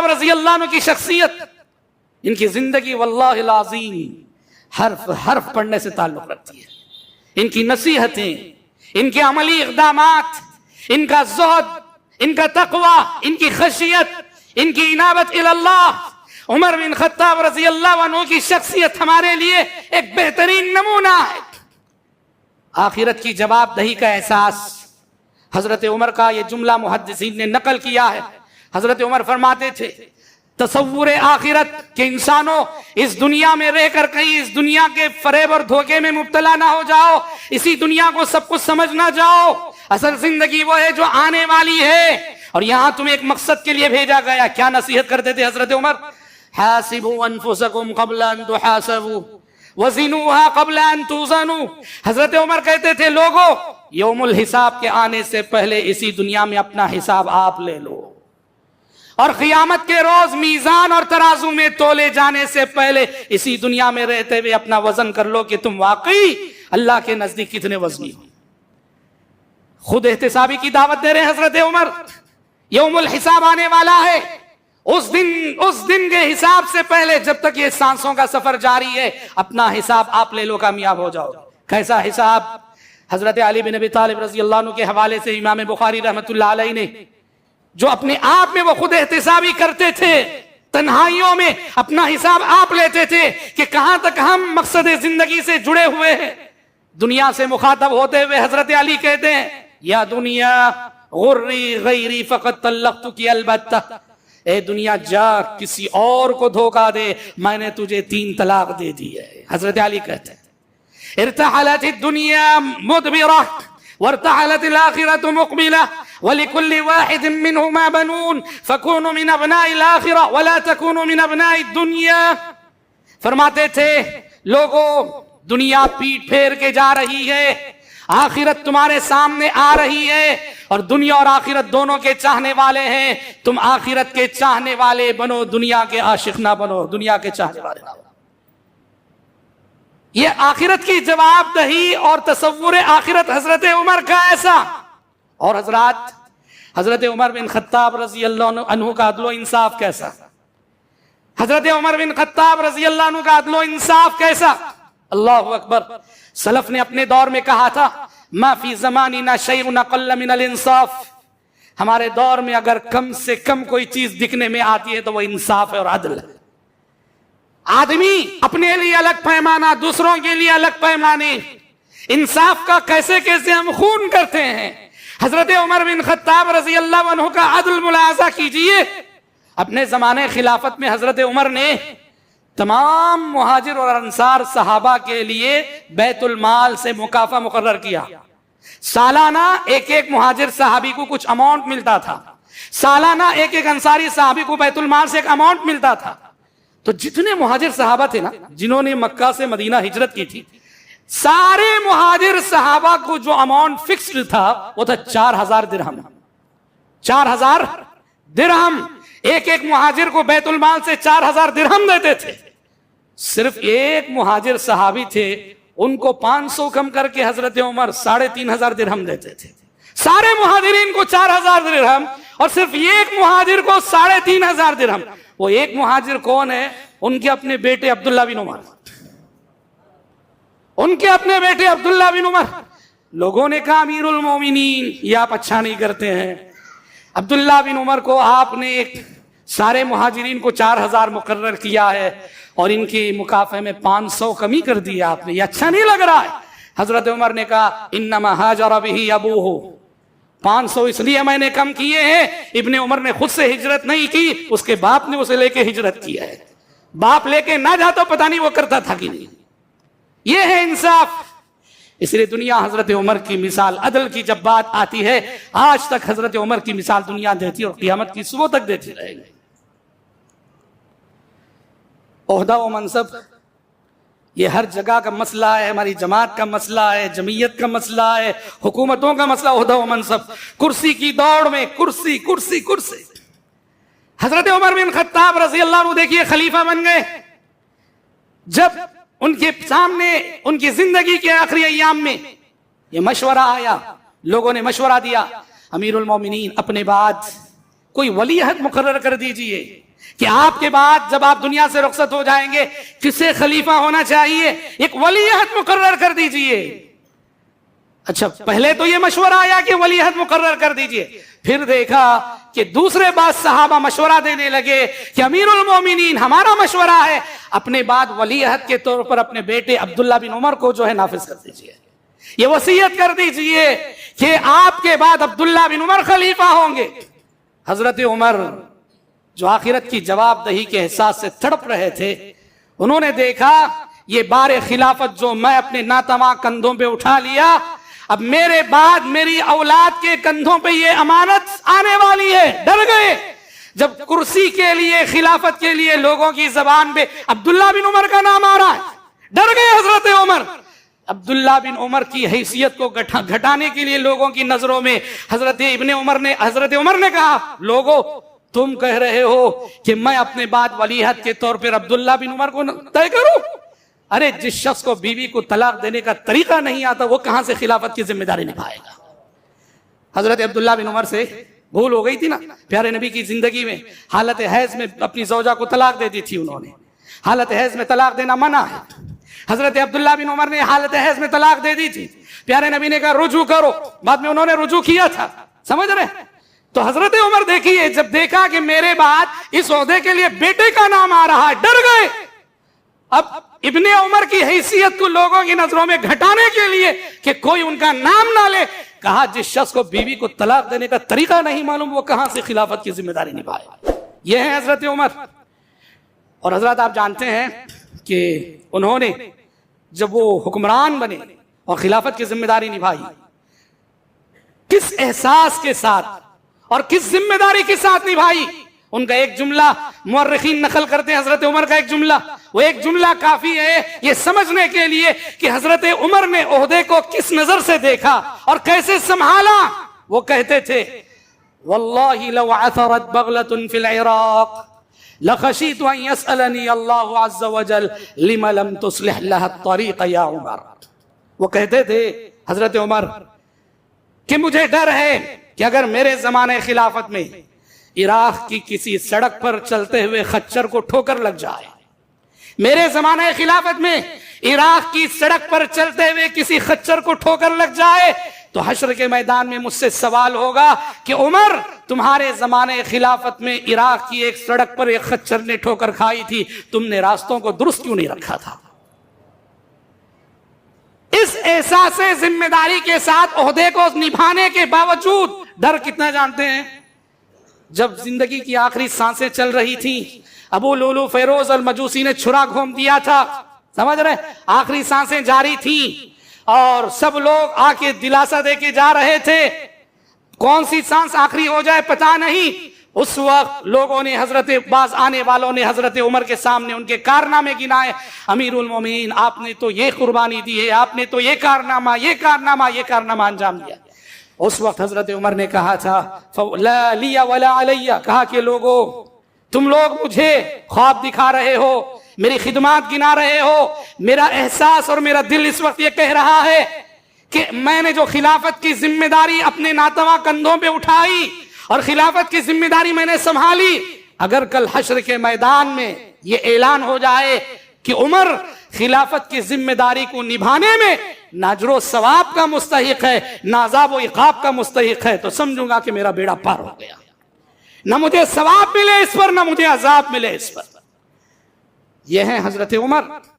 خطاب رضی اللہ عنہ کی شخصیت، ان کی زندگی واللہ العظیم حرف حرف پڑھنے سے تعلق رکھتی ہے۔ ان کی نصیحتیں، ان کے عملی اقدامات، ان کا زہد، ان کا تقوی، ان کی خشیت، ان کی انابت اللہ، عمر بن خطاب رضی اللہ عنہ کی شخصیت ہمارے لیے ایک بہترین نمونہ ہے۔ آخرت کی جواب دہی کا احساس، حضرت عمر کا یہ جملہ محدثین نے نقل کیا ہے۔ حضرت عمر فرماتے تھے تصور آخرت کہ انسانوں اس دنیا میں رہ کر کہیں اس دنیا کے فریب اور دھوکے میں مبتلا نہ ہو جاؤ، اسی دنیا کو سب کچھ سمجھ نہ جاؤ، اصل زندگی وہ ہے جو آنے والی ہے، اور یہاں تمہیں ایک مقصد کے لیے بھیجا گیا۔ کیا نصیحت کرتے تھے حضرت عمر؟ حاسبوا انفسکم قبل ان تحاسبوا وزنوها قبل ان توزنوا۔ حضرت عمر کہتے تھے لوگوں یوم الحساب کے آنے سے پہلے اسی دنیا میں اپنا حساب آپ لے لو، اور قیامت کے روز میزان اور ترازو میں تولے جانے سے پہلے اسی دنیا میں رہتے ہوئے اپنا وزن کر لو کہ تم واقعی اللہ کے نزدیک کتنے وزنی ہو۔ خود احتسابی کی دعوت دے رہے ہیں حضرت عمر۔ یوم الحساب آنے والا ہے، اس دن کے حساب سے پہلے جب تک یہ سانسوں کا سفر جاری ہے اپنا حساب آپ لے لو، کامیاب ہو جاؤ۔ کیسا حساب؟ حضرت علی بن ابی طالب رضی اللہ عنہ کے حوالے سے امام بخاری رحمۃ اللہ علیہ نے، جو اپنے آپ میں وہ خود احتسابی کرتے تھے، تنہائیوں میں اپنا حساب آپ لیتے تھے کہ کہاں تک ہم مقصد زندگی سے جڑے ہوئے ہیں۔ دنیا سے مخاطب ہوتے ہوئے حضرت علی کہتے ہیں یا دنیا غری غیری فقط طلقت کی البتہ، اے دنیا جا کسی اور کو دھوکہ دے، میں نے تجھے 3 طلاق دے دی ہے۔ حضرت علی کہتے ہیں ارتحلت الدنیا مدبرہ وارتحلت الآخرة مقبلہ وَلِكُلِّ وَاحِدٍ مِّنْهُمَا بَنُونَ فَكُونُوا مِنْ أَبْنَاءِ الْآخِرَةِ وَلَا تَكُونُوا مِنْ أَبْنَاءِ الدُّنْيَا۔ فرماتے تھے لوگوں دنیا پیٹ پھیر کے جا رہی ہے، آخرت تمہارے سامنے آ رہی ہے، اور دنیا اور آخرت دونوں کے چاہنے والے ہیں، تم آخرت کے چاہنے والے بنو، دنیا کے عاشق نہ بنو، دنیا کے چاہنے والے نہ بنو۔ یہ آخرت کی جواب دہی اور تصور آخرت حضرت عمر کا ایسا۔ اور حضرات حضرت عمر بن خطاب رضی اللہ عنہ کا عدل و انصاف کیسا؟ حضرت عمر بن خطاب رضی اللہ عنہ کا عدل و انصاف کیسا؟ اللہ اکبر۔ سلف نے اپنے دور میں کہا تھا ما فی زماننا شیء اقل من الانصاف، ہمارے دور میں اگر کم سے کم کوئی چیز دکھنے میں آتی ہے تو وہ انصاف ہے اور عدل ہے۔ آدمی اپنے لیے الگ پیمانہ، دوسروں کے لیے الگ پیمانے، انصاف کا کیسے کیسے ہم خون کرتے ہیں۔ حضرت عمر بن خطاب رضی اللہ عنہ کا عدل ملاحظہ کیجئے۔ اپنے زمانے خلافت میں حضرت عمر نے تمام مہاجر اور انصار صحابہ کے لیے بیت المال سے مکافہ مقرر کیا۔ سالانہ ایک مہاجر صحابی کو کچھ اماؤنٹ ملتا تھا، سالانہ ایک انصاری صحابی کو بیت المال سے ایک اماؤنٹ ملتا تھا۔ تو جتنے مہاجر صحابہ تھے نا جنہوں نے مکہ سے مدینہ ہجرت کی تھی، سارے مہاجر صحابہ کو جو اماؤنٹ فکسڈ تھا وہ تھا 4000 درہم۔ 4000 درہم ایک مہاجر کو بیت المال سے 4000 درہم دیتے تھے۔ صرف ایک مہاجر صحابی تھے، ان کو 500 کم کر کے حضرت عمر 3500 درہم دیتے تھے۔ سارے مہاجرین کو 4000 درہم اور صرف ایک مہاجر کو 3500 درہم۔ وہ ایک مہاجر کون ہے؟ ان کے اپنے بیٹے عبداللہ بن عمر، ان کے اپنے بیٹے عبداللہ بن عمر۔ لوگوں نے کہا امیر المومنین یہ آپ اچھا نہیں کرتے ہیں، عبداللہ بن عمر کو آپ نے سارے مہاجرین کو 4000 مقرر کیا ہے اور ان کی مکافے میں 500 کمی کر دیا آپ نے، یہ اچھا نہیں لگ رہا ہے۔ حضرت عمر نے کہا انما ہاجر بہ ابوہ، 500 اس لیے میں نے کم کیے ہیں، ابن عمر نے خود سے ہجرت نہیں کی، اس کے باپ نے اسے لے کے ہجرت کی ہے۔ باپ لے کے نہ جاتا پتہ نہیں وہ کرتا تھا کہ نہیں۔ یہ ہے انصاف۔ اس لیے دنیا حضرت عمر کی مثال عدل کی جب بات آتی ہے، آج تک حضرت عمر کی مثال دنیا دیتی اور قیامت کی صبح تک دیتی رہے گی۔ عہدہ و منصب یہ ہر جگہ کا مسئلہ ہے، ہماری جماعت کا مسئلہ ہے، جمعیت کا مسئلہ ہے، حکومتوں کا مسئلہ، عہدہ و منصب، کرسی کی دوڑ میں کرسی کرسی کرسی۔ حضرت عمر بن خطاب رضی اللہ عنہ دیکھیے خلیفہ بن گئے، جب ان کے سامنے ان کی زندگی کے آخری ایام میں یہ مشورہ آیا، لوگوں نے مشورہ دیا امیر المومنین اپنے بعد کوئی ولیعہد مقرر کر دیجئے کہ آپ کے بعد جب آپ دنیا سے رخصت ہو جائیں گے کسے خلیفہ ہونا چاہیے، ایک ولیعہد مقرر کر دیجئے۔ اچھا پہلے تو یہ مشورہ آیا کہ ولیعہد مقرر کر دیجئے، پھر دیکھا کہ دوسرے بعض صحابہ مشورہ دینے لگے کہ امیر المومنین ہمارا مشورہ ہے اپنے بعد ولیعہد کے طور پر اپنے بیٹے عبداللہ بن عمر کو جو ہے نافذ کر دیجئے، یہ وصیت کر دیجئے کہ آپ کے بعد عبداللہ بن عمر خلیفہ ہوں گے۔ حضرت عمر جو آخرت کی جواب دہی کے احساس سے تڑپ رہے تھے، انہوں نے دیکھا یہ بار خلافت جو میں اپنے ناتواں کندھوں پہ اٹھا لیا، اب میرے بعد میری اولاد کے کندھوں پہ یہ امانت آنے والی ہے۔ ڈر گئے جب کرسی کے لیے، خلافت کے لیے لوگوں کی زبان پہ عبداللہ بن عمر کا نام آ رہا ہے، ڈر گئے حضرت عمر۔ عبداللہ بن عمر کی حیثیت کو گھٹانے کے لیے لوگوں کی نظروں میں حضرت عمر نے کہا، لوگوں تم کہہ رہے ہو کہ میں اپنے بعد ولیعہد کے طور پر عبداللہ بن عمر کو طے کروں؟ ارے جس شخص کو بیوی کو طلاق دینے کا طریقہ نہیں آتا وہ کہاں سے خلافت کی ذمہ داری نبھائے گا؟ حضرت عبداللہ بن عمر سے بھول ہو گئی تھی نا، پیارے نبی کی زندگی میں حالت حیض میں اپنی زوجہ کو طلاق دے دی تھی انہوں نے، حالت حیض میں طلاق دینا منع ہے۔ حضرت عبداللہ بن عمر نے حالت حیض میں طلاق دے دی تھی، پیارے نبی نے کہا رجوع کرو، بعد میں انہوں نے رجوع کیا تھا، سمجھ رہے؟ تو حضرت عمر دیکھیے جب دیکھا کہ میرے بعد اس عہدے کے لیے بیٹے کا نام آ رہا ہے، ڈر گئے۔ اب ابن عمر کی حیثیت کو لوگوں کی نظروں میں گھٹانے کے لیے کہ کوئی ان کا نام نہ لے، کہا جس شخص کو بیوی کو طلاق دینے کا طریقہ نہیں معلوم وہ کہاں سے خلافت کی ذمہ داری نبھائے۔ یہ ہے حضرت عمر۔ اور حضرات آپ جانتے ہیں کہ انہوں نے جب وہ حکمران بنے اور خلافت کی ذمہ داری نبھائی، کس احساس کے ساتھ اور کس ذمہ داری کے ساتھ نبھائی، ان کا ایک جملہ مورخین نقل کرتے ہیں، حضرت عمر کا ایک جملہ، وہ ایک جملہ کافی ہے یہ سمجھنے کے لیے کہ حضرت عمر نے عہدے کو کس نظر سے دیکھا اور کیسے سنبھالا۔ وہ کہتے تھے واللہ لو عثرت بغلۃ فی العراق لخشیت ان یسألنی اللہ عز وجل لم لم تصلح لها الطریق یا عمر۔ وہ کہتے تھے حضرت عمر کہ مجھے ڈر ہے کہ اگر میرے زمانے خلافت میں عراق کی کسی سڑک پر چلتے ہوئے خچر کو ٹھوکر لگ جائے، میرے زمانے خلافت میں عراق کی سڑک پر چلتے ہوئے کسی خچر کو ٹھوکر لگ جائے تو حشر کے میدان میں مجھ سے سوال ہوگا کہ عمر تمہارے زمانے خلافت میں عراق کی ایک سڑک پر ایک خچر نے ٹھوکر کھائی تھی، تم نے راستوں کو درست کیوں نہیں رکھا تھا؟ اس احساس ذمہ داری کے ساتھ عہدے کو نبھانے کے باوجود ڈر کتنا جانتے ہیں؟ جب زندگی کی آخری سانسیں چل رہی تھی، ابو لولو فیروز المجوسی نے چھرا گھوم دیا تھا، سمجھ رہے؟ آخری سانسیں جاری تھیں اور سب لوگ آ کے دلاسا دے کے جا رہے تھے، کون سی سانس آخری ہو جائے پتا نہیں۔ اس وقت لوگوں نے بعض آنے والوں نے حضرت عمر کے سامنے ان کے کارنامے گنائے، امیر المومنین آپ نے تو یہ قربانی دی ہے، آپ نے تو یہ کارنامہ انجام دیا۔ اس وقت حضرت عمر نے کہا تھا لا لی ولا علی، کہا کہ لوگوں تم لوگ مجھے خواب دکھا رہے ہو، میری خدمات گنا رہے ہو، میرا احساس اور میرا دل اس وقت یہ کہہ رہا ہے کہ میں نے جو خلافت کی ذمہ داری اپنے ناتواں کندھوں پہ اٹھائی اور خلافت کی ذمہ داری میں نے سنبھالی، اگر کل حشر کے میدان میں یہ اعلان ہو جائے کہ عمر خلافت کی ذمہ داری کو نبھانے میں نہ اجر و ثواب کا مستحق ہے نہ عذاب و عقاب کا مستحق ہے، تو سمجھوں گا کہ میرا بیڑا پار ہو گیا، نہ مجھے ثواب ملے اس پر نہ مجھے عذاب ملے اس پر۔ یہ ہیں حضرت عمر۔